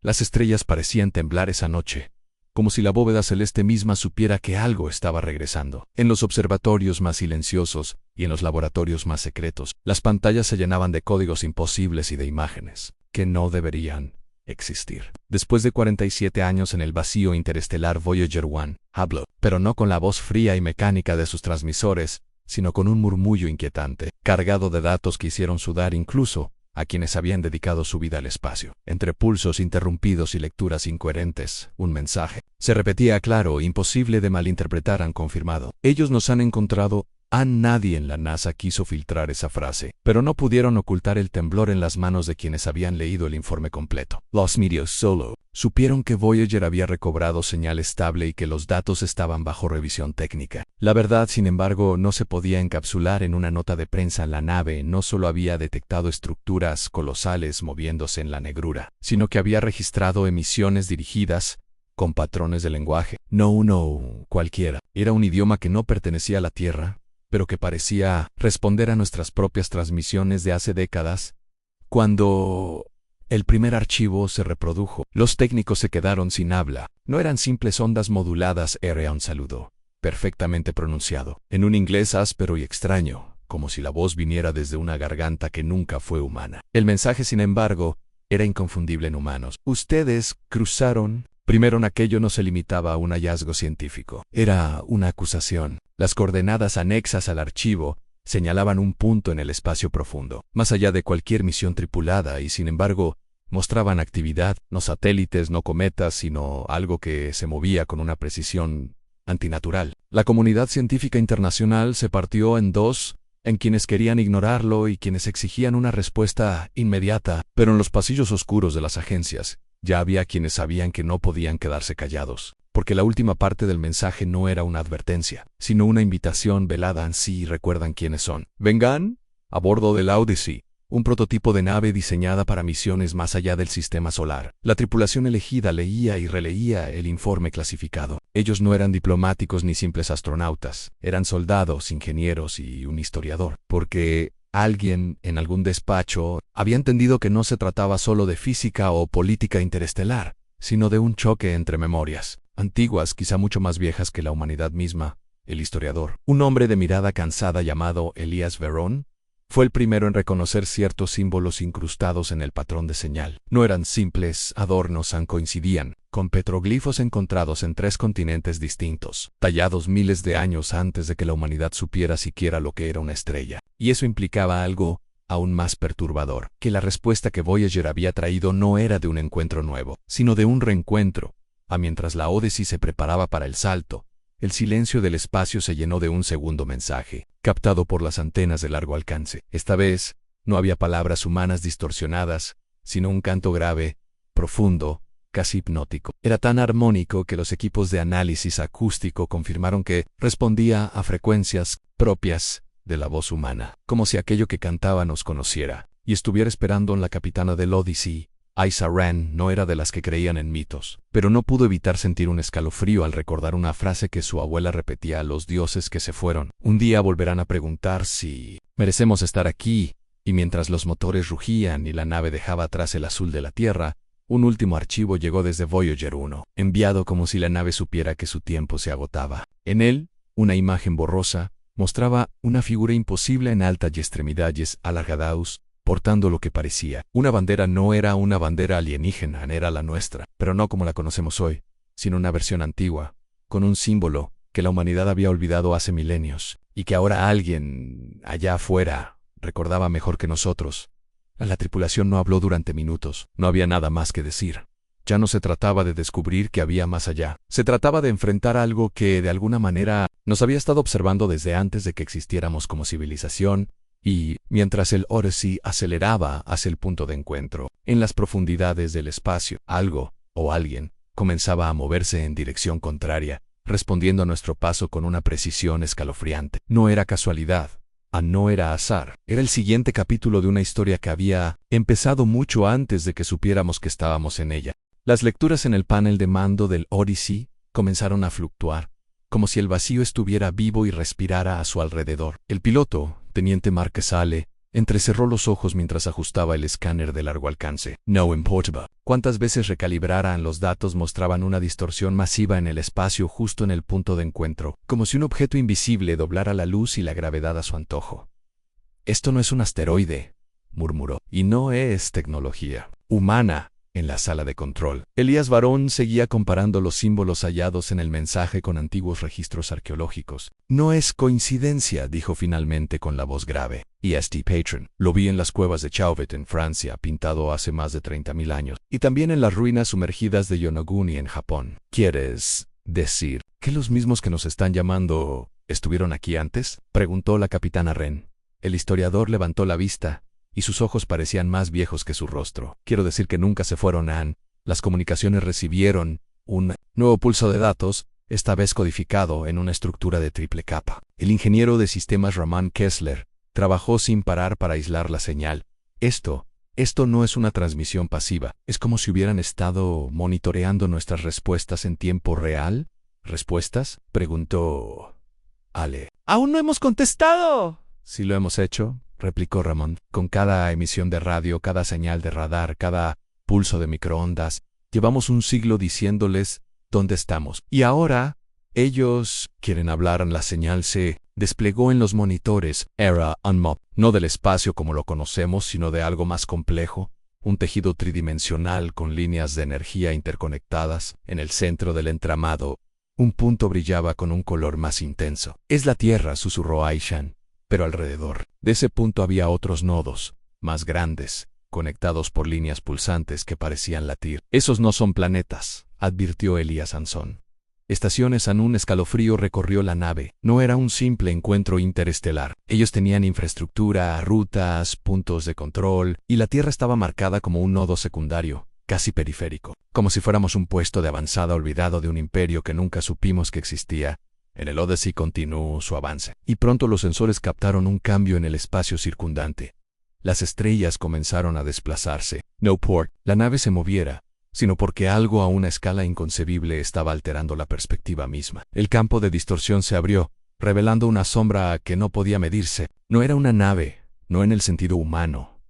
Las estrellas parecían temblar esa noche, como si la bóveda celeste misma supiera que algo estaba regresando. En los observatorios más silenciosos y en los laboratorios más secretos, las pantallas se llenaban de códigos imposibles y de imágenes que no deberían existir. Después de 47 años en el vacío interestelar, Voyager 1 habló, pero no con la voz fría y mecánica de sus transmisores, sino con un murmullo inquietante, cargado de datos que hicieron sudar incluso a quienes habían dedicado su vida al espacio. Entre pulsos interrumpidos y lecturas incoherentes, un mensaje se repetía claro, imposible de malinterpretar, han confirmado. Ellos nos han encontrado. Nadie en la NASA quiso filtrar esa frase, pero no pudieron ocultar el temblor en las manos de quienes habían leído el informe completo. Los medios solo supieron que Voyager había recobrado señal estable y que los datos estaban bajo revisión técnica. La verdad, sin embargo, no se podía encapsular en una nota de prensa. La nave no solo había detectado estructuras colosales moviéndose en la negrura, sino que había registrado emisiones dirigidas con patrones de lenguaje. No uno cualquiera. Era un idioma que no pertenecía a la Tierra, pero que parecía responder a nuestras propias transmisiones de hace décadas. Cuando el primer archivo se reprodujo, los técnicos se quedaron sin habla. No eran simples ondas moduladas, era un saludo perfectamente pronunciado, en un inglés áspero y extraño, como si la voz viniera desde una garganta que nunca fue humana. El mensaje, sin embargo, era inconfundible en humanos. Ustedes cruzaron. Primero, aquello no se limitaba a un hallazgo científico. Era una acusación. Las coordenadas anexas al archivo señalaban un punto en el espacio profundo, más allá de cualquier misión tripulada, y sin embargo, mostraban actividad, no satélites, no cometas, sino algo que se movía con una precisión antinatural. La comunidad científica internacional se partió en dos, en quienes querían ignorarlo y quienes exigían una respuesta inmediata, pero en los pasillos oscuros de las agencias, ya había quienes sabían que no podían quedarse callados, porque la última parte del mensaje no era una advertencia, sino una invitación velada en sí. ¿Recuerdan quiénes son? Vengan a bordo del Odyssey, un prototipo de nave diseñada para misiones más allá del sistema solar. La tripulación elegida leía y releía el informe clasificado. Ellos no eran diplomáticos ni simples astronautas, eran soldados, ingenieros y un historiador, porque alguien en algún despacho había entendido que no se trataba solo de física o política interestelar, sino de un choque entre memorias, antiguas, quizá mucho más viejas que la humanidad misma. El historiador, un hombre de mirada cansada llamado Elias Verón, fue el primero en reconocer ciertos símbolos incrustados en el patrón de señal. No eran simples adornos, coincidían con petroglifos encontrados en 3 continentes distintos, tallados miles de años antes de que la humanidad supiera siquiera lo que era una estrella. Y eso implicaba algo aún más perturbador, que la respuesta que Voyager había traído no era de un encuentro nuevo, sino de un reencuentro. Mientras la Odyssey se preparaba para el salto, el silencio del espacio se llenó de un segundo mensaje, captado por las antenas de largo alcance. Esta vez, no había palabras humanas distorsionadas, sino un canto grave, profundo, casi hipnótico. Era tan armónico que los equipos de análisis acústico confirmaron que respondía a frecuencias propias de la voz humana, como si aquello que cantaba nos conociera y estuviera esperando en la capitana del Odyssey. Aisa Rand no era de las que creían en mitos, pero no pudo evitar sentir un escalofrío al recordar una frase que su abuela repetía a los dioses que se fueron. Un día volverán a preguntar si merecemos estar aquí, y mientras los motores rugían y la nave dejaba atrás el azul de la Tierra, un último archivo llegó desde Voyager 1, enviado como si la nave supiera que su tiempo se agotaba. En él, una imagen borrosa mostraba una figura imposible en altas y extremidades alargadas, portando lo que parecía una bandera. No era una bandera alienígena, era la nuestra, pero no como la conocemos hoy, sino una versión antigua, con un símbolo que la humanidad había olvidado hace milenios, y que ahora alguien allá afuera recordaba mejor que nosotros. La tripulación no habló durante minutos, no había nada más que decir. Ya no se trataba de descubrir qué había más allá, se trataba de enfrentar algo que de alguna manera nos había estado observando desde antes de que existiéramos como civilización. Y, mientras el Odyssey aceleraba hacia el punto de encuentro, en las profundidades del espacio, algo, o alguien, comenzaba a moverse en dirección contraria, respondiendo a nuestro paso con una precisión escalofriante. No era casualidad, no era azar, era el siguiente capítulo de una historia que había empezado mucho antes de que supiéramos que estábamos en ella. Las lecturas en el panel de mando del Odyssey comenzaron a fluctuar, como si el vacío estuviera vivo y respirara a su alrededor. El piloto, Teniente Marquesale, Entrecerró los ojos mientras ajustaba el escáner de largo alcance. No importaba cuántas veces recalibraran, los datos mostraban una distorsión masiva en el espacio justo en el punto de encuentro, como si un objeto invisible doblara la luz y la gravedad a su antojo. «Esto no es un asteroide», murmuró, «y no es tecnología humana». En la sala de control, Elías Barón seguía comparando los símbolos hallados en el mensaje con antiguos registros arqueológicos. «No es coincidencia», dijo finalmente con la voz grave. «EST Patron. Lo vi en las cuevas de Chauvet en Francia, pintado hace más de 30.000 años, y también en las ruinas sumergidas de Yonaguni en Japón». «¿Quieres decir que los mismos que nos están llamando estuvieron aquí antes?», preguntó la capitana Wren. El historiador levantó la vista, y sus ojos parecían más viejos que su rostro. «Quiero decir que nunca se fueron, Anne. Las comunicaciones recibieron un nuevo pulso de datos, esta vez codificado en una estructura de triple capa. El ingeniero de sistemas Raman Kessler trabajó sin parar para aislar la señal. Esto no es una transmisión pasiva. Es como si hubieran estado monitoreando nuestras respuestas en tiempo real». «¿Respuestas?», preguntó Ale. «¡Aún no hemos contestado!». «Sí lo hemos hecho», replicó Ramón. «Con cada emisión de radio, cada señal de radar, cada pulso de microondas, llevamos un siglo diciéndoles dónde estamos. Y ahora ellos quieren hablar». La señal se desplegó en los monitores. Era Unmop, no del espacio como lo conocemos, sino de algo más complejo, un tejido tridimensional con líneas de energía interconectadas. En el centro del entramado, un punto brillaba con un color más intenso. «Es la Tierra», susurró Aishan. Pero alrededor de ese punto había otros nodos, más grandes, conectados por líneas pulsantes que parecían latir. «Esos no son planetas», advirtió Elías Sansón. Estaciones. Un escalofrío recorrió la nave. No era un simple encuentro interestelar. Ellos tenían infraestructura, rutas, puntos de control, y la Tierra estaba marcada como un nodo secundario, casi periférico, como si fuéramos un puesto de avanzada olvidado de un imperio que nunca supimos que existía. En el Odyssey continuó su avance, y pronto los sensores captaron un cambio en el espacio circundante. Las estrellas comenzaron a desplazarse, no por la nave se moviera, sino porque algo a una escala inconcebible estaba alterando la perspectiva misma. El campo de distorsión se abrió, revelando una sombra que no podía medirse. No era una nave, no en el sentido humano.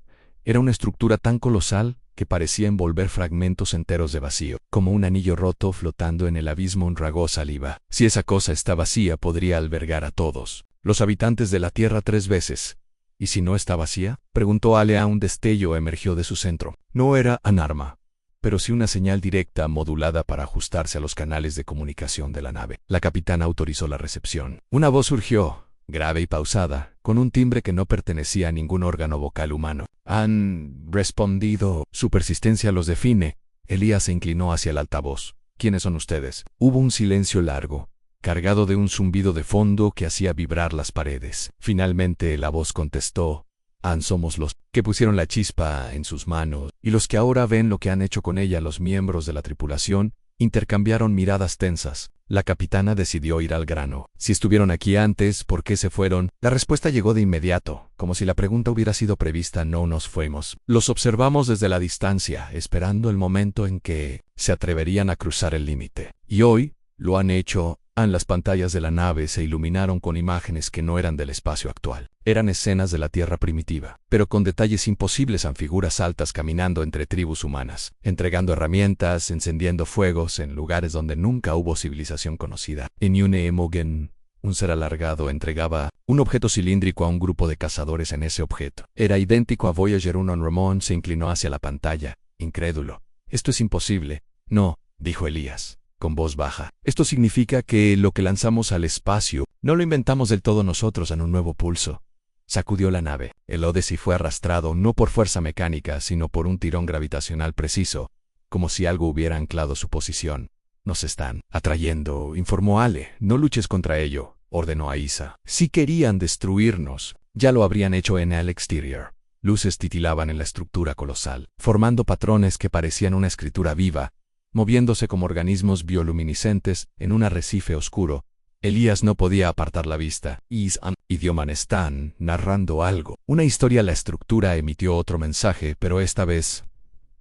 Era una estructura tan colosal que parecía envolver fragmentos enteros de vacío, como un anillo roto flotando en el abismo. Tragó saliva. Si esa cosa está vacía, podría albergar a todos los habitantes de la Tierra 3 veces. ¿Y si no está vacía?, preguntó Ale. Un destello emergió de su centro. No era un arma, pero sí una señal directa modulada para ajustarse a los canales de comunicación de la nave. La capitana autorizó la recepción. Una voz surgió, grave y pausada, con un timbre que no pertenecía a ningún órgano vocal humano. «Han respondido. Su persistencia los define». Elías se inclinó hacia el altavoz. «¿Quiénes son ustedes?». Hubo un silencio largo, cargado de un zumbido de fondo que hacía vibrar las paredes. Finalmente la voz contestó: «Somos los que pusieron la chispa en sus manos, y los que ahora ven lo que han hecho con ella». Los miembros de la tripulación intercambiaron miradas tensas. La capitana decidió ir al grano. «Si estuvieron aquí antes, ¿por qué se fueron?». La respuesta llegó de inmediato, como si la pregunta hubiera sido prevista. «No nos fuimos. Los observamos desde la distancia, esperando el momento en que se atreverían a cruzar el límite. Y hoy lo han hecho». Las pantallas de la nave se iluminaron con imágenes que no eran del espacio actual. Eran escenas de la Tierra primitiva, pero con detalles imposibles. Figuras altas caminando entre tribus humanas, entregando herramientas, encendiendo fuegos en lugares donde nunca hubo civilización conocida. En Yune Emogen, un ser alargado entregaba un objeto cilíndrico a un grupo de cazadores. En ese objeto era idéntico a Voyager 1. Ramón se inclinó hacia la pantalla, incrédulo. «Esto es imposible». «No», dijo Elías, con voz baja. «Esto significa que lo que lanzamos al espacio no lo inventamos del todo nosotros». En un nuevo pulso sacudió la nave. El Odyssey fue arrastrado no por fuerza mecánica, sino por un tirón gravitacional preciso, como si algo hubiera anclado su posición. «Nos están atrayendo», informó Ale. «No luches contra ello», ordenó Aisa. «Si querían destruirnos, ya lo habrían hecho en el exterior». Luces titilaban en la estructura colosal, formando patrones que parecían una escritura viva, moviéndose como organismos bioluminiscentes en un arrecife oscuro. Elías no podía apartar la vista. Idioma están narrando algo. Una historia. La estructura emitió otro mensaje, pero esta vez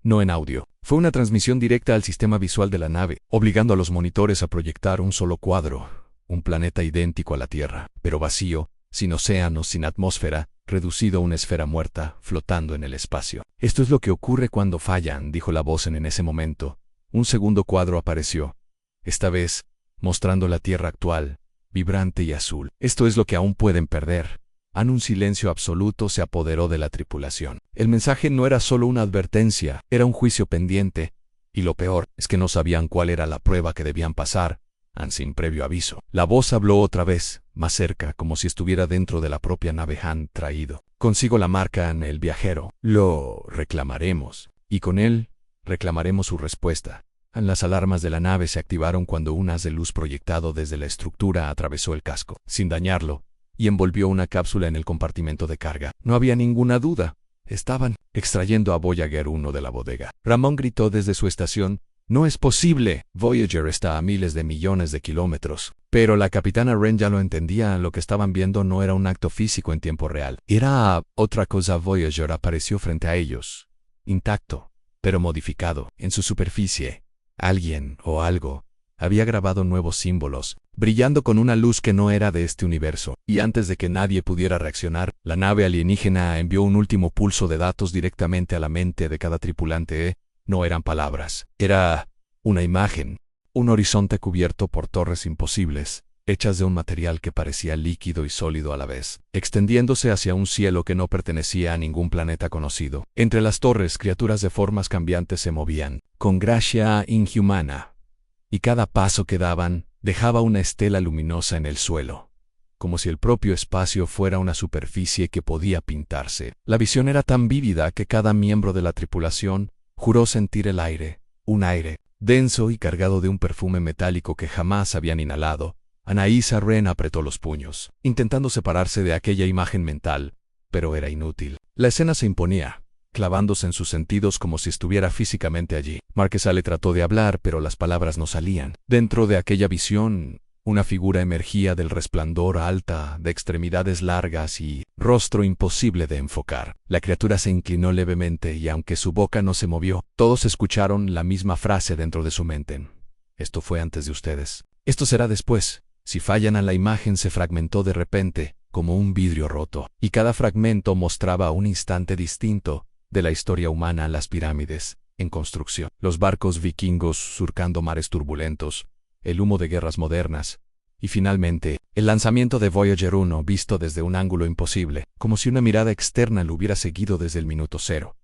no en audio. Fue una transmisión directa al sistema visual de la nave, obligando a los monitores a proyectar un solo cuadro. Un planeta idéntico a la Tierra, pero vacío, sin océanos, sin atmósfera, reducido a una esfera muerta, flotando en el espacio. Esto es lo que ocurre cuando fallan, dijo la voz en ese momento. Un segundo cuadro apareció, esta vez mostrando la Tierra actual, vibrante y azul. Esto es lo que aún pueden perder. Un silencio absoluto se apoderó de la tripulación. El mensaje no era solo una advertencia, era un juicio pendiente, y lo peor es que no sabían cuál era la prueba que debían pasar, sin previo aviso. La voz habló otra vez, más cerca, como si estuviera dentro de la propia nave Han traído. Consigo la marca en el viajero. Lo reclamaremos, y con él reclamaremos su respuesta. Las alarmas de la nave se activaron cuando un haz de luz proyectado desde la estructura atravesó el casco, sin dañarlo, y envolvió una cápsula en el compartimento de carga. No había ninguna duda. Estaban extrayendo a Voyager 1 de la bodega. Ramón gritó desde su estación: «¡No es posible! Voyager está a miles de millones de kilómetros». Pero la capitana Wren ya lo entendía. Lo que estaban viendo no era un acto físico en tiempo real. Era otra cosa. Voyager apareció frente a ellos, intacto, pero modificado. En su superficie, alguien o algo había grabado nuevos símbolos, brillando con una luz que no era de este universo. Y antes de que nadie pudiera reaccionar, la nave alienígena envió un último pulso de datos directamente a la mente de cada tripulante. No eran palabras, era una imagen, un horizonte cubierto por torres imposibles, hechas de un material que parecía líquido y sólido a la vez, extendiéndose hacia un cielo que no pertenecía a ningún planeta conocido. Entre las torres, criaturas de formas cambiantes se movían, con gracia inhumana, y cada paso que daban dejaba una estela luminosa en el suelo, como si el propio espacio fuera una superficie que podía pintarse. La visión era tan vívida que cada miembro de la tripulación juró sentir el aire, un aire denso y cargado de un perfume metálico que jamás habían inhalado. Anaísa Wren apretó los puños, intentando separarse de aquella imagen mental, pero era inútil. La escena se imponía, clavándose en sus sentidos como si estuviera físicamente allí. Marquesale trató de hablar, pero las palabras no salían. Dentro de aquella visión, una figura emergía del resplandor, alta, de extremidades largas y rostro imposible de enfocar. La criatura se inclinó levemente y aunque su boca no se movió, todos escucharon la misma frase dentro de su mente. «Esto fue antes de ustedes. Esto será después». Si fallan a la imagen se fragmentó de repente, como un vidrio roto, y cada fragmento mostraba un instante distinto de la historia humana. Las pirámides, en construcción, los barcos vikingos surcando mares turbulentos, el humo de guerras modernas, y finalmente, el lanzamiento de Voyager 1 visto desde un ángulo imposible, como si una mirada externa lo hubiera seguido desde el minuto cero.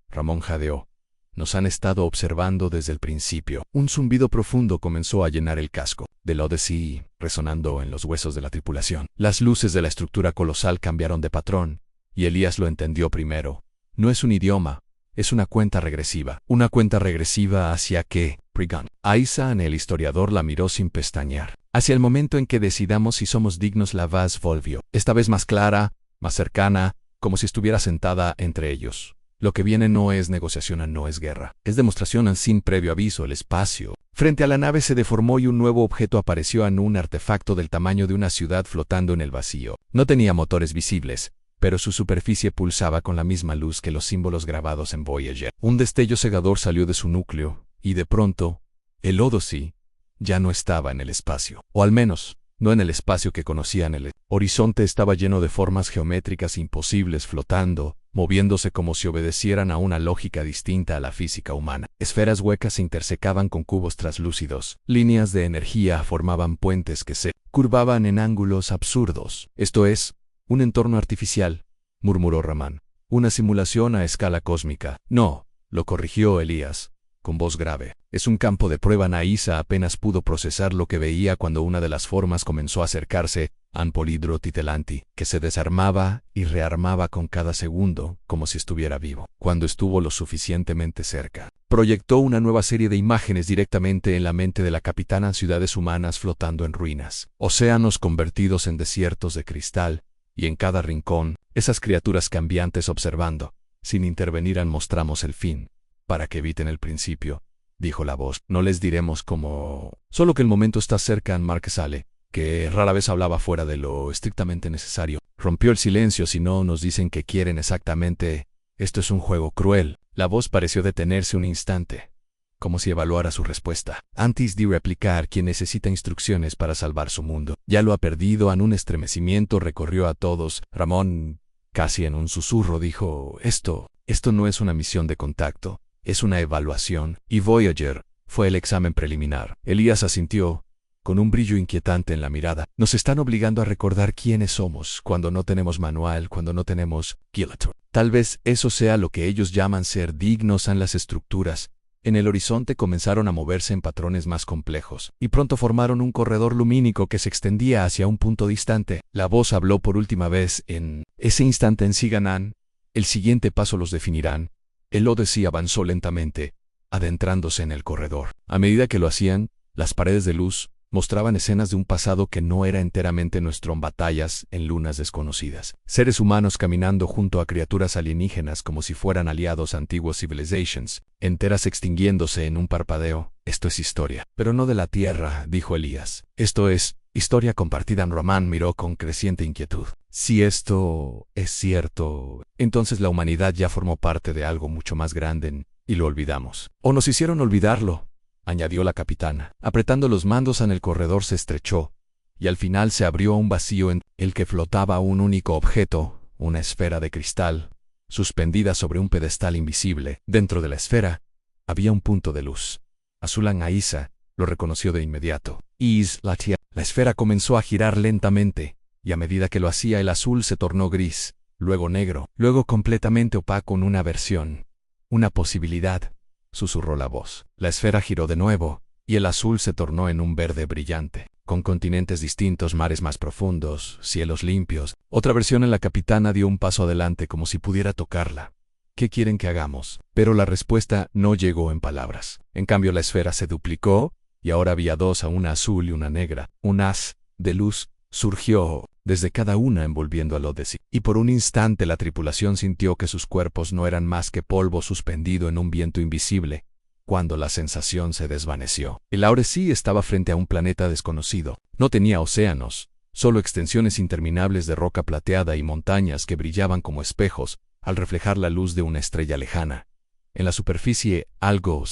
Ramón jadeó. «Nos han estado observando desde el principio». Un zumbido profundo comenzó a llenar el casco del Odyssey, resonando en los huesos de la tripulación. Las luces de la estructura colosal cambiaron de patrón, y Elías lo entendió primero. No es un idioma, es una cuenta regresiva. ¿Una cuenta regresiva hacia qué? Prigan. Aisan, el historiador, la miró sin pestañear. Hacia el momento en que decidamos si somos dignos. La voz volvió, esta vez más clara, más cercana, como si estuviera sentada entre ellos. Lo que viene no es negociación, no es guerra. Es demostración sin previo aviso. El espacio frente a la nave se deformó y un nuevo objeto apareció, un artefacto del tamaño de una ciudad flotando en el vacío. No tenía motores visibles, pero su superficie pulsaba con la misma luz que los símbolos grabados en Voyager. Un destello cegador salió de su núcleo, y de pronto, el Odyssey ya no estaba en el espacio. O al menos, no en el espacio que conocían. El horizonte estaba lleno de formas geométricas imposibles flotando, moviéndose como si obedecieran a una lógica distinta a la física humana. Esferas huecas se intersecaban con cubos traslúcidos. Líneas de energía formaban puentes que se curvaban en ángulos absurdos. «Esto es un entorno artificial», murmuró Ramón. «Una simulación a escala cósmica». «No», lo corrigió Elías, con voz grave. «Es un campo de prueba». Anaísa apenas pudo procesar lo que veía cuando una de las formas comenzó a acercarse, an polidro titelanti, que se desarmaba y rearmaba con cada segundo, como si estuviera vivo. Cuando estuvo lo suficientemente cerca, proyectó una nueva serie de imágenes directamente en la mente de la capitana. Ciudades humanas flotando en ruinas, océanos convertidos en desiertos de cristal, y en cada rincón, esas criaturas cambiantes observando. Sin intervenir mostramos el fin, para que eviten el principio, dijo la voz. «No les diremos cómo. Solo que el momento está cerca». Marquesale, que rara vez hablaba fuera de lo estrictamente necesario, rompió el silencio. «Si no nos dicen qué quieren exactamente, esto es un juego cruel». La voz pareció detenerse un instante, como si evaluara su respuesta. Antes de replicar, quien necesita instrucciones para salvar su mundo ya lo ha perdido. Un estremecimiento recorrió a todos. Ramón Casi en un susurro dijo, esto no es una misión de contacto, es una evaluación, y Voyager fue el examen preliminar. Elías asintió, con un brillo inquietante en la mirada. Nos están obligando a recordar quiénes somos, cuando no tenemos manual, cuando no tenemos Gilator. Tal vez eso sea lo que ellos llaman ser dignos en las estructuras. En el horizonte comenzaron a moverse en patrones más complejos, y pronto formaron un corredor lumínico que se extendía hacia un punto distante. La voz habló por última vez en ese instante en Siganan. El siguiente paso los definirán. El Odyssey avanzó lentamente, adentrándose en el corredor. A medida que lo hacían, las paredes de luz mostraban escenas de un pasado que no era enteramente nuestro en batallas en lunas desconocidas. Seres humanos caminando junto a criaturas alienígenas como si fueran aliados antiguos civilizations, enteras extinguiéndose en un parpadeo. Esto es historia. Pero no de la Tierra, dijo Elías. Esto es historia compartida. Ramón miró con creciente inquietud. Si esto es cierto, entonces la humanidad ya formó parte de algo mucho más grande y lo olvidamos. O nos hicieron olvidarlo, añadió la capitana. Apretando los mandos en el corredor se estrechó, y al final se abrió un vacío en el que flotaba un único objeto, una esfera de cristal, suspendida sobre un pedestal invisible. Dentro de la esfera había un punto de luz. Azulan Aisa lo reconoció de inmediato. La esfera comenzó a girar lentamente, y a medida que lo hacía el azul se tornó gris, luego negro, luego completamente opaco en una versión. Una posibilidad, susurró la voz. La esfera giró de nuevo, y el azul se tornó en un verde brillante, con continentes distintos, mares más profundos, cielos limpios. Otra versión en la capitana dio un paso adelante como si pudiera tocarla. ¿Qué quieren que hagamos? Pero la respuesta no llegó en palabras. En cambio la esfera se duplicó, y ahora había dos, una azul y una negra. Un haz de luz surgió desde cada una envolviendo al Odyssey, y por un instante la tripulación sintió que sus cuerpos no eran más que polvo suspendido en un viento invisible, cuando la sensación se desvaneció. El Odyssey estaba frente a un planeta desconocido. No tenía océanos, solo extensiones interminables de roca plateada y montañas que brillaban como espejos al reflejar la luz de una estrella lejana. En la superficie, algo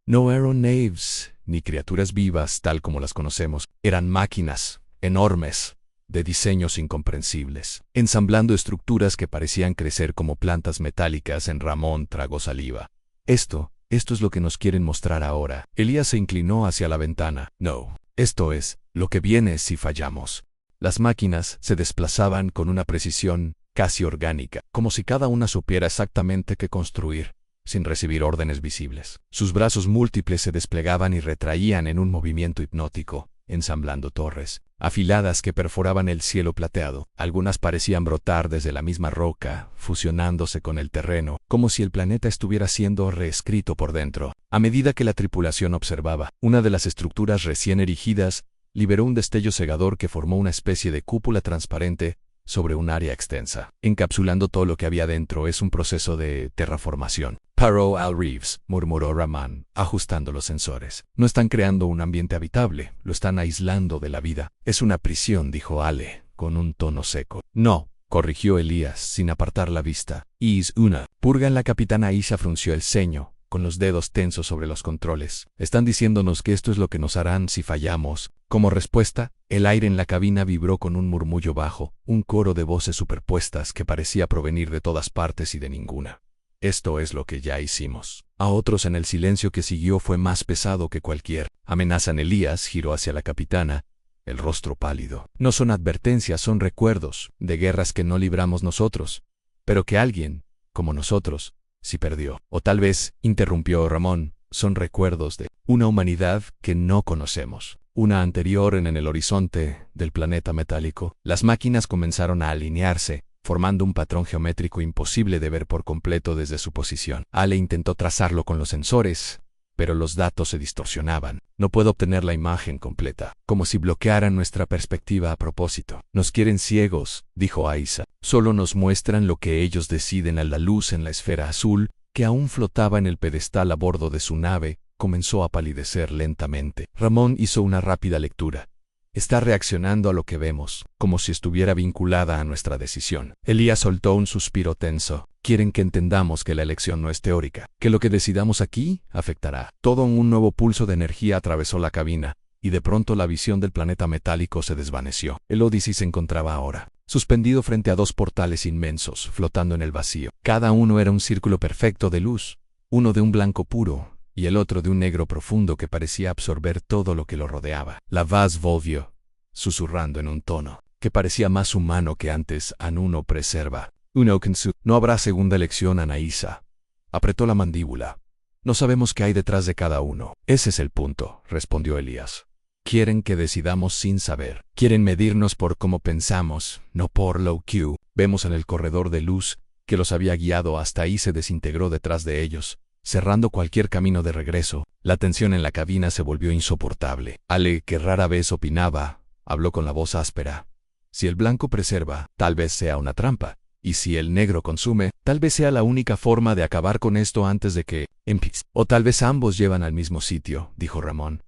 no eran naves, ni criaturas vivas tal como las conocemos, eran máquinas enormes, de diseños incomprensibles, ensamblando estructuras que parecían crecer como plantas metálicas. Ramón tragó saliva. Esto es lo que nos quieren mostrar ahora. Elías se inclinó hacia la ventana. No, esto es lo que viene si fallamos. Las máquinas se desplazaban con una precisión casi orgánica, como si cada una supiera exactamente qué construir, sin recibir órdenes visibles. Sus brazos múltiples se desplegaban y retraían en un movimiento hipnótico, ensamblando torres afiladas que perforaban el cielo plateado. Algunas parecían brotar desde la misma roca, fusionándose con el terreno, como si el planeta estuviera siendo reescrito por dentro. A medida que la tripulación observaba, una de las estructuras recién erigidas liberó un destello cegador que formó una especie de cúpula transparente sobre un área extensa, encapsulando todo lo que había dentro. Es un proceso de terraformación. Paro al Reeves, murmuró Ramón, ajustando los sensores. No están creando un ambiente habitable, lo están aislando de la vida. Es una prisión, dijo Ale, con un tono seco. No, corrigió Elías, sin apartar la vista. Es una purga. En la capitana Aisha frunció el ceño, con los dedos tensos sobre los controles. Están diciéndonos que esto es lo que nos harán si fallamos. Como respuesta, el aire en la cabina vibró con un murmullo bajo, un coro de voces superpuestas que parecía provenir de todas partes y de ninguna. Esto es lo que ya hicimos. A otros en el silencio que siguió fue más pesado que cualquier amenaza. Elías giró hacia la capitana, el rostro pálido. No son advertencias, son recuerdos de guerras que no libramos nosotros, pero que alguien, como nosotros, sí perdió. O tal vez, interrumpió Ramón, son recuerdos de una humanidad que no conocemos. Una anterior en el horizonte del planeta metálico. Las máquinas comenzaron a alinearse, formando un patrón geométrico imposible de ver por completo desde su posición. Ale intentó trazarlo con los sensores, pero los datos se distorsionaban. No puedo obtener la imagen completa, como si bloquearan nuestra perspectiva a propósito. Nos quieren ciegos, dijo Aisa. Solo nos muestran lo que ellos deciden. A la luz en la esfera azul, que aún flotaba en el pedestal a bordo de su nave, comenzó a palidecer lentamente. Ramón hizo una rápida lectura. Está reaccionando a lo que vemos, como si estuviera vinculada a nuestra decisión. Elías soltó un suspiro tenso. Quieren que entendamos que la elección no es teórica, que lo que decidamos aquí afectará. Todo un nuevo pulso de energía atravesó la cabina, y de pronto la visión del planeta metálico se desvaneció. El Odyssey se encontraba ahora suspendido frente a dos portales inmensos, flotando en el vacío. Cada uno era un círculo perfecto de luz, uno de un blanco puro y el otro de un negro profundo que parecía absorber todo lo que lo rodeaba. La voz volvió, susurrando en un tono que parecía más humano que antes. Anuno preserva. No habrá segunda elección, Anaísa. Apretó la mandíbula. No sabemos qué hay detrás de cada uno. Ese es el punto, respondió Elías. Quieren que decidamos sin saber. Quieren medirnos por cómo pensamos, no por lo que vemos en el corredor de luz que los había guiado hasta ahí. Se desintegró detrás de ellos, cerrando cualquier camino de regreso. La tensión en la cabina se volvió insoportable. Ale, que rara vez opinaba, habló con la voz áspera. Si el blanco preserva, tal vez sea una trampa. Y si el negro consume, tal vez sea la única forma de acabar con esto antes de que empiece. O tal vez ambos llevan al mismo sitio, dijo Ramón.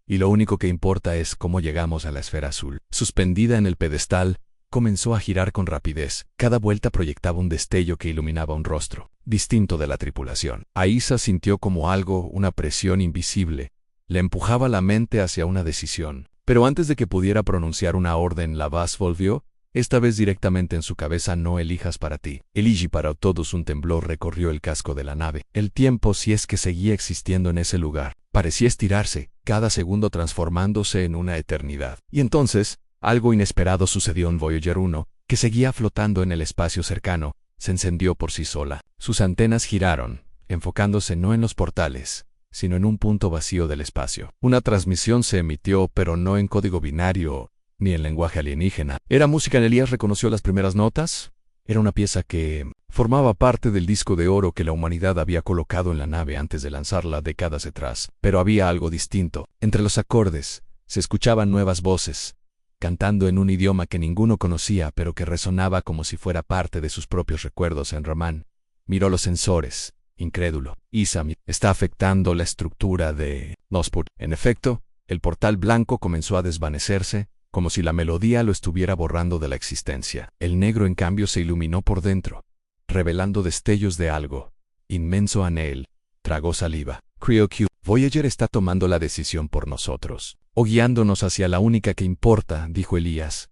Y lo único que importa es cómo llegamos a la esfera azul. Suspendida en el pedestal, comenzó a girar con rapidez. Cada vuelta proyectaba un destello que iluminaba un rostro distinto de la tripulación. Aísa sintió como algo, una presión invisible, le empujaba la mente hacia una decisión. Pero antes de que pudiera pronunciar una orden, la voz volvió, esta vez directamente en su cabeza. No elijas para ti. Elige para todos. Un temblor recorrió el casco de la nave. El tiempo, si es que seguía existiendo en ese lugar, parecía estirarse, cada segundo transformándose en una eternidad. Y entonces, algo inesperado sucedió en Voyager 1, que seguía flotando en el espacio cercano. Se encendió por sí sola. Sus antenas giraron, enfocándose no en los portales, sino en un punto vacío del espacio. Una transmisión se emitió, pero no en código binario ni en lenguaje alienígena. Era música. Elías reconoció las primeras notas. Era una pieza que formaba parte del disco de oro que la humanidad había colocado en la nave antes de lanzarla décadas atrás. Pero había algo distinto. Entre los acordes se escuchaban nuevas voces, cantando en un idioma que ninguno conocía, pero que resonaba como si fuera parte de sus propios recuerdos. En Ramán miró los sensores, incrédulo. Isami está afectando la estructura de Nospur. En efecto, el portal blanco comenzó a desvanecerse, como si la melodía lo estuviera borrando de la existencia. El negro, en cambio, se iluminó por dentro, revelando destellos de algo inmenso. Anel tragó saliva. Creo que Voyager está tomando la decisión por nosotros, o guiándonos hacia la única que importa, dijo Elías.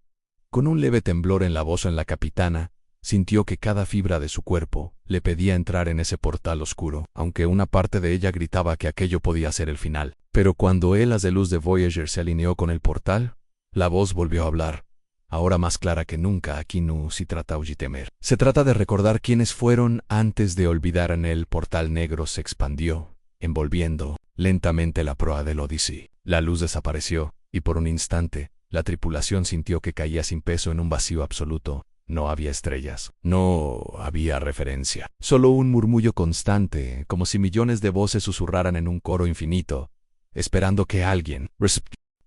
Con un leve temblor en la voz, en la capitana sintió que cada fibra de su cuerpo le pedía entrar en ese portal oscuro, aunque una parte de ella gritaba que aquello podía ser el final. Pero cuando el haz de luz de Voyager se alineó con el portal, la voz volvió a hablar, ahora más clara que nunca. Aquí no se trata de temer. Se trata de recordar quiénes fueron antes de olvidar. En el portal negro se expandió, envolviendo lentamente la proa del Odyssey. La luz desapareció, y por un instante, la tripulación sintió que caía sin peso en un vacío absoluto. No había estrellas, no había referencia, solo un murmullo constante, como si millones de voces susurraran en un coro infinito, esperando que alguien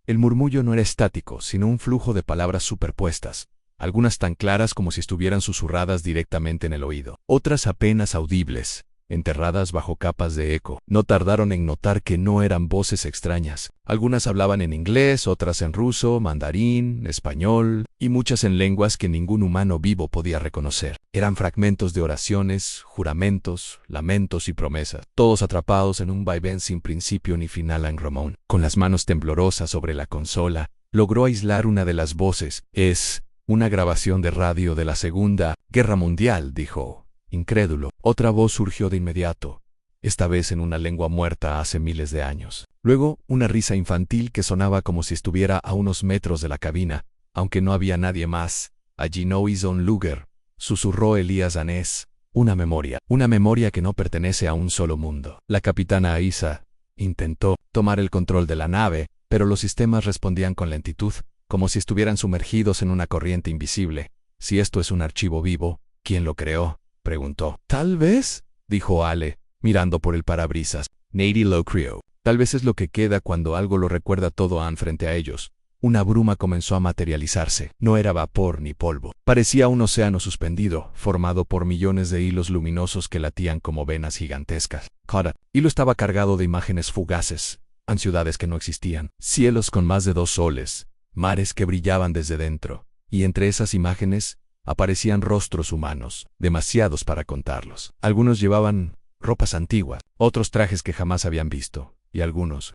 El murmullo no era estático, sino un flujo de palabras superpuestas, algunas tan claras como si estuvieran susurradas directamente en el oído, otras apenas audibles, enterradas bajo capas de eco. No tardaron en notar que no eran voces extrañas. Algunas hablaban en inglés, otras en ruso, mandarín, español, y muchas en lenguas que ningún humano vivo podía reconocer. Eran fragmentos de oraciones, juramentos, lamentos y promesas, todos atrapados en un vaivén sin principio ni final. En Ramón, con las manos temblorosas sobre la consola, logró aislar una de las voces. Es una grabación de radio de la Segunda Guerra Mundial, dijo, incrédulo. Otra voz surgió de inmediato, esta vez en una lengua muerta hace miles de años. Luego, una risa infantil que sonaba como si estuviera a unos metros de la cabina, aunque no había nadie más. Allí no hizo un lugar, susurró Elías Danés. Una memoria que no pertenece a un solo mundo. La capitana Aísa intentó tomar el control de la nave, pero los sistemas respondían con lentitud, como si estuvieran sumergidos en una corriente invisible. Si esto es un archivo vivo, ¿quién lo creó?, preguntó. Tal vez, dijo Ale, mirando por el parabrisas. Nady lo creó. Tal vez es lo que queda cuando algo lo recuerda todo. Frente a ellos, una bruma comenzó a materializarse. No era vapor ni polvo. Parecía un océano suspendido, formado por millones de hilos luminosos que latían como venas gigantescas. Cada hilo estaba cargado de imágenes fugaces, ciudades que no existían, cielos con más de 2 soles, mares que brillaban desde dentro, y entre esas imágenes aparecían rostros humanos, demasiados para contarlos. Algunos llevaban ropas antiguas, otros trajes que jamás habían visto, y algunos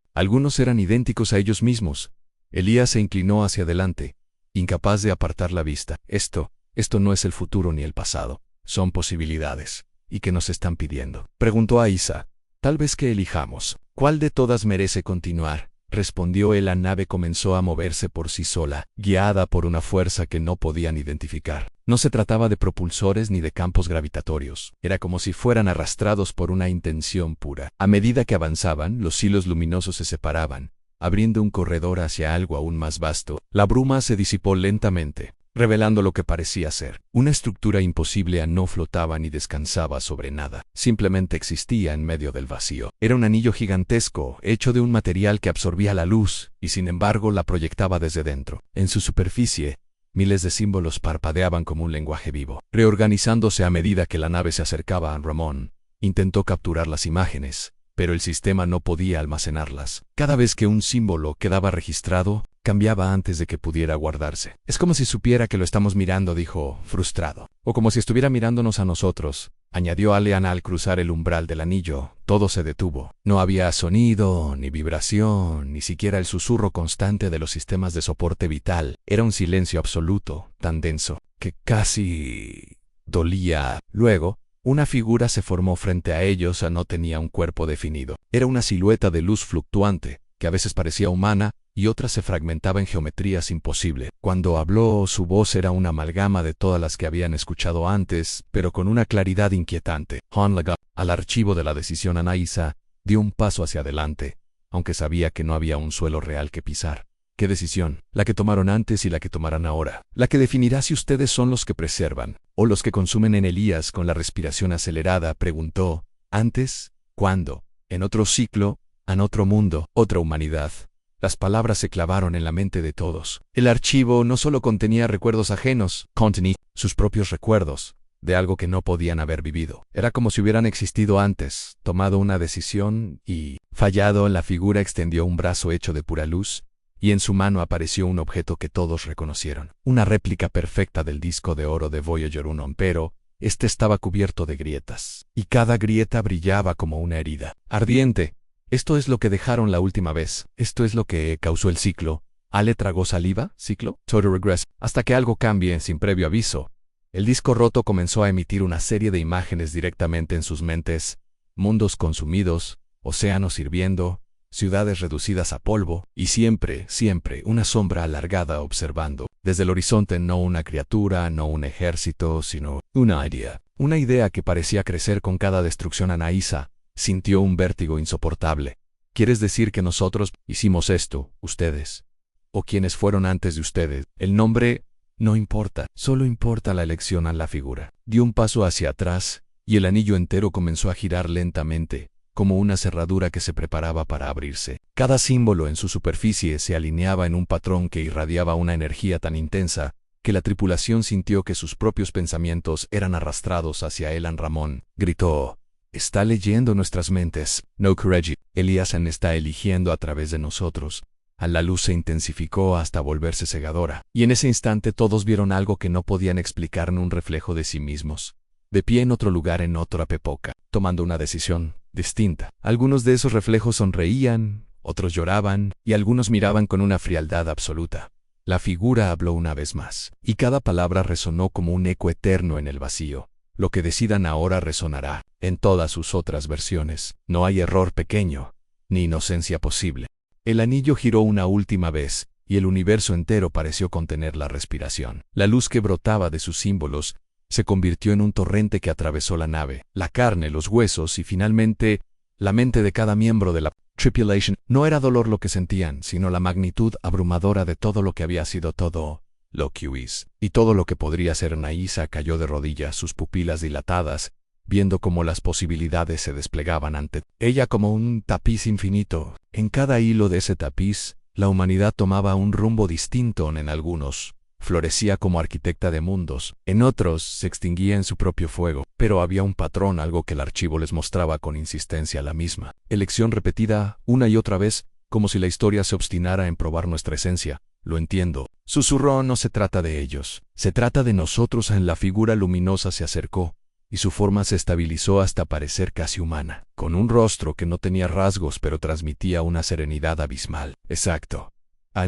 eran idénticos a ellos mismos. Elías se inclinó hacia adelante, incapaz de apartar la vista. Esto Esto no es el futuro ni el pasado. Son posibilidades. ¿Y qué nos están pidiendo? Preguntó Aisa. Tal vez que elijamos. ¿Cuál de todas merece continuar? Respondió él. La nave comenzó a moverse por sí sola, guiada por una fuerza que no podían identificar. No se trataba de propulsores ni de campos gravitatorios. Era como si fueran arrastrados por una intención pura. A medida que avanzaban, los hilos luminosos se separaban, abriendo un corredor hacia algo aún más vasto. La bruma se disipó lentamente, revelando lo que parecía ser una estructura imposible. No flotaba ni descansaba sobre nada, simplemente existía en medio del vacío. Era un anillo gigantesco, hecho de un material que absorbía la luz, y sin embargo la proyectaba desde dentro. En su superficie, miles de símbolos parpadeaban como un lenguaje vivo. Reorganizándose a medida que la nave se acercaba a Ramón, intentó capturar las imágenes, pero el sistema no podía almacenarlas. Cada vez que un símbolo quedaba registrado, cambiaba antes de que pudiera guardarse. Es como si supiera que lo estamos mirando, dijo, frustrado. O como si estuviera mirándonos a nosotros, añadió Aleana al cruzar el umbral del anillo. Todo se detuvo. No había sonido, ni vibración, ni siquiera el susurro constante de los sistemas de soporte vital. Era un silencio absoluto, tan denso, que casi dolía. Luego, una figura se formó frente a ellos. No tenía un cuerpo definido. Era una silueta de luz fluctuante, que a veces parecía humana, y otras se fragmentaba en geometrías imposibles. Cuando habló, su voz era una amalgama de todas las que habían escuchado antes, pero con una claridad inquietante. Honlaga, al archivo de la decisión Anaísa, dio un paso hacia adelante, aunque sabía que no había un suelo real que pisar. ¿Qué decisión? La que tomaron antes y la que tomarán ahora. La que definirá si ustedes son los que preservan, o los que consumen en Elías con la respiración acelerada, preguntó. ¿Antes? ¿Cuándo? ¿En otro ciclo? ¿En otro mundo? ¿Otra humanidad? Las palabras se clavaron en la mente de todos. El archivo no solo contenía recuerdos ajenos, contenía sus propios recuerdos, de algo que no podían haber vivido. Era como si hubieran existido antes, tomado una decisión y, fallado. La figura extendió un brazo hecho de pura luz, y en su mano apareció un objeto que todos reconocieron. Una réplica perfecta del disco de oro de Voyager 1, pero este estaba cubierto de grietas, y cada grieta brillaba como una herida ardiente. Esto es lo que dejaron la última vez. Esto es lo que causó el ciclo. ¿Ale tragó saliva? ¿Ciclo? Total regress. Hasta que algo cambie sin previo aviso. El disco roto comenzó a emitir una serie de imágenes directamente en sus mentes. Mundos consumidos, océanos hirviendo, ciudades reducidas a polvo, y siempre, siempre, una sombra alargada observando. Desde el horizonte, no una criatura, no un ejército, sino una idea. Una idea que parecía crecer con cada destrucción. Anaísa sintió un vértigo insoportable. ¿Quieres decir que nosotros hicimos esto, ustedes? ¿O quienes fueron antes de ustedes? El nombre no importa, solo importa la elección. A la figura dio un paso hacia atrás, y el anillo entero comenzó a girar lentamente, como una cerradura que se preparaba para abrirse. Cada símbolo en su superficie se alineaba en un patrón que irradiaba una energía tan intensa, que la tripulación sintió que sus propios pensamientos eran arrastrados hacia él. Ramón gritó. Está leyendo nuestras mentes. No, Correggi. Eliasan está eligiendo a través de nosotros. La luz se intensificó hasta volverse cegadora, y en ese instante todos vieron algo que no podían explicar, un reflejo de sí mismos, de pie en otro lugar, en otra época, tomando una decisión distinta. Algunos de esos reflejos sonreían, otros lloraban, y algunos miraban con una frialdad absoluta. La figura habló una vez más, y cada palabra resonó como un eco eterno en el vacío. Lo que decidan ahora resonará en todas sus otras versiones. No hay error pequeño, ni inocencia posible. El anillo giró una última vez, y el universo entero pareció contener la respiración. La luz que brotaba de sus símbolos se convirtió en un torrente que atravesó la nave, la carne, los huesos y finalmente la mente de cada miembro de la tripulation. No era dolor lo que sentían, sino la magnitud abrumadora de todo lo que había sido todo lo que huís, y todo lo que podría ser. Anaísa cayó de rodillas, sus pupilas dilatadas, viendo cómo las posibilidades se desplegaban ante ella como un tapiz infinito. En cada hilo de ese tapiz, la humanidad tomaba un rumbo distinto. En algunos, florecía como arquitecta de mundos, en otros, se extinguía en su propio fuego. Pero había un patrón, algo que el archivo les mostraba con insistencia, la misma elección repetida una y otra vez, como si la historia se obstinara en probar nuestra esencia. Lo entiendo, susurró. No se trata de ellos, se trata de nosotros. En la figura luminosa se acercó, y su forma se estabilizó hasta parecer casi humana, con un rostro que no tenía rasgos pero transmitía una serenidad abismal. Exacto.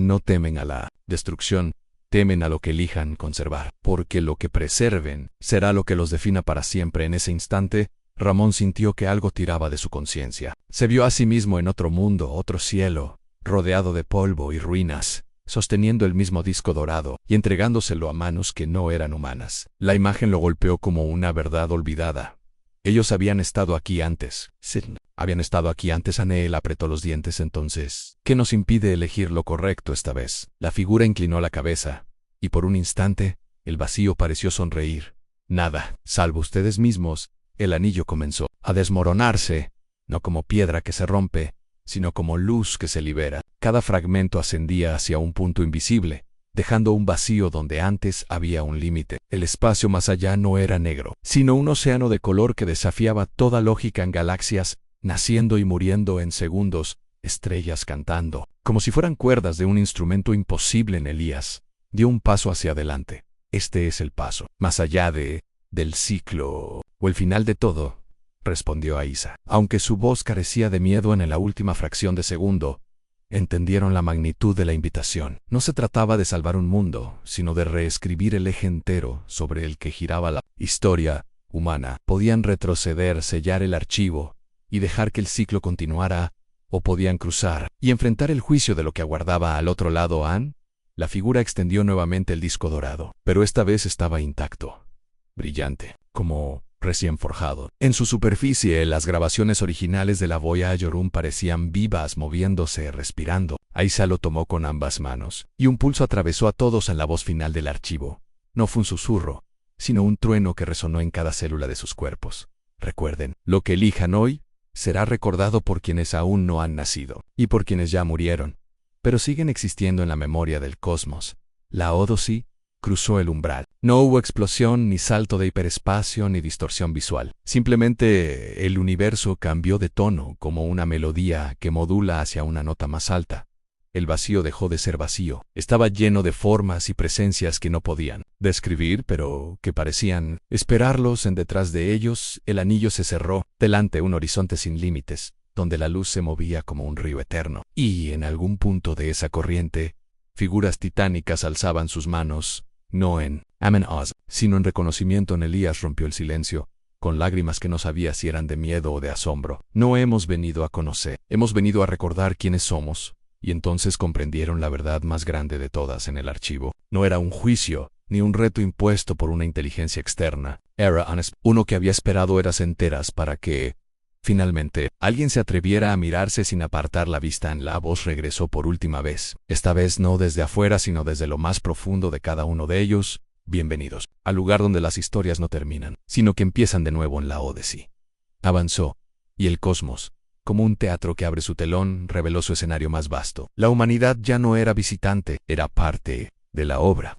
No temen a la destrucción, temen a lo que elijan conservar, porque lo que preserven será lo que los defina para siempre. En ese instante, Ramón sintió que algo tiraba de su conciencia. Se vio a sí mismo en otro mundo, otro cielo, rodeado de polvo y ruinas, sosteniendo el mismo disco dorado y entregándoselo a manos que no eran humanas. La imagen lo golpeó como una verdad olvidada. Ellos habían estado aquí antes. Sí, habían estado aquí antes. Aneel apretó los dientes. Entonces, ¿qué nos impide elegir lo correcto esta vez? La figura inclinó la cabeza, y por un instante, el vacío pareció sonreír. Nada, salvo ustedes mismos. El anillo comenzó a desmoronarse, no como piedra que se rompe, sino como luz que se libera. Cada fragmento ascendía hacia un punto invisible, dejando un vacío donde antes había un límite. El espacio más allá no era negro, sino un océano de color que desafiaba toda lógica en galaxias, naciendo y muriendo en segundos, estrellas cantando, como si fueran cuerdas de un instrumento imposible. En Elías dio un paso hacia adelante. Este es el paso, más allá del ciclo, o el final de todo, respondió Aisa. Aunque su voz carecía de miedo en la última fracción de segundo, entendieron la magnitud de la invitación. No se trataba de salvar un mundo, sino de reescribir el eje entero sobre el que giraba la historia humana. Podían retroceder, sellar el archivo y dejar que el ciclo continuara, o podían cruzar y enfrentar el juicio de lo que aguardaba al otro lado. La figura extendió nuevamente el disco dorado, pero esta vez estaba intacto, brillante, como recién forjado. En su superficie, las grabaciones originales de la Voyager 1 parecían vivas, moviéndose, respirando. Aisa lo tomó con ambas manos, y un pulso atravesó a todos en la voz final del archivo. No fue un susurro, sino un trueno que resonó en cada célula de sus cuerpos. Recuerden, lo que elijan hoy será recordado por quienes aún no han nacido, y por quienes ya murieron, pero siguen existiendo en la memoria del cosmos. La Odyssey cruzó el umbral. No hubo explosión, ni salto de hiperespacio, ni distorsión visual. Simplemente el universo cambió de tono, como una melodía que modula hacia una nota más alta. El vacío dejó de ser vacío. Estaba lleno de formas y presencias que no podían describir, pero que parecían esperarlos. En detrás de ellos, el anillo se cerró, delante un horizonte sin límites, donde la luz se movía como un río eterno. Y en algún punto de esa corriente, figuras titánicas alzaban sus manos, no en Amen-Oz, sino en reconocimiento. Elías rompió el silencio, con lágrimas que no sabía si eran de miedo o de asombro. No hemos venido a conocer, hemos venido a recordar quiénes somos. Y entonces comprendieron la verdad más grande de todas en el archivo. No era un juicio, ni un reto impuesto por una inteligencia externa. Era uno que había esperado horas enteras para que, finalmente, alguien se atreviera a mirarse sin apartar la vista. La voz regresó por última vez. Esta vez no desde afuera, sino desde lo más profundo de cada uno de ellos. Bienvenidos al lugar donde las historias no terminan, sino que empiezan de nuevo en la Odyssey. Avanzó, y el cosmos, como un teatro que abre su telón, reveló su escenario más vasto. La humanidad ya no era visitante, era parte de la obra.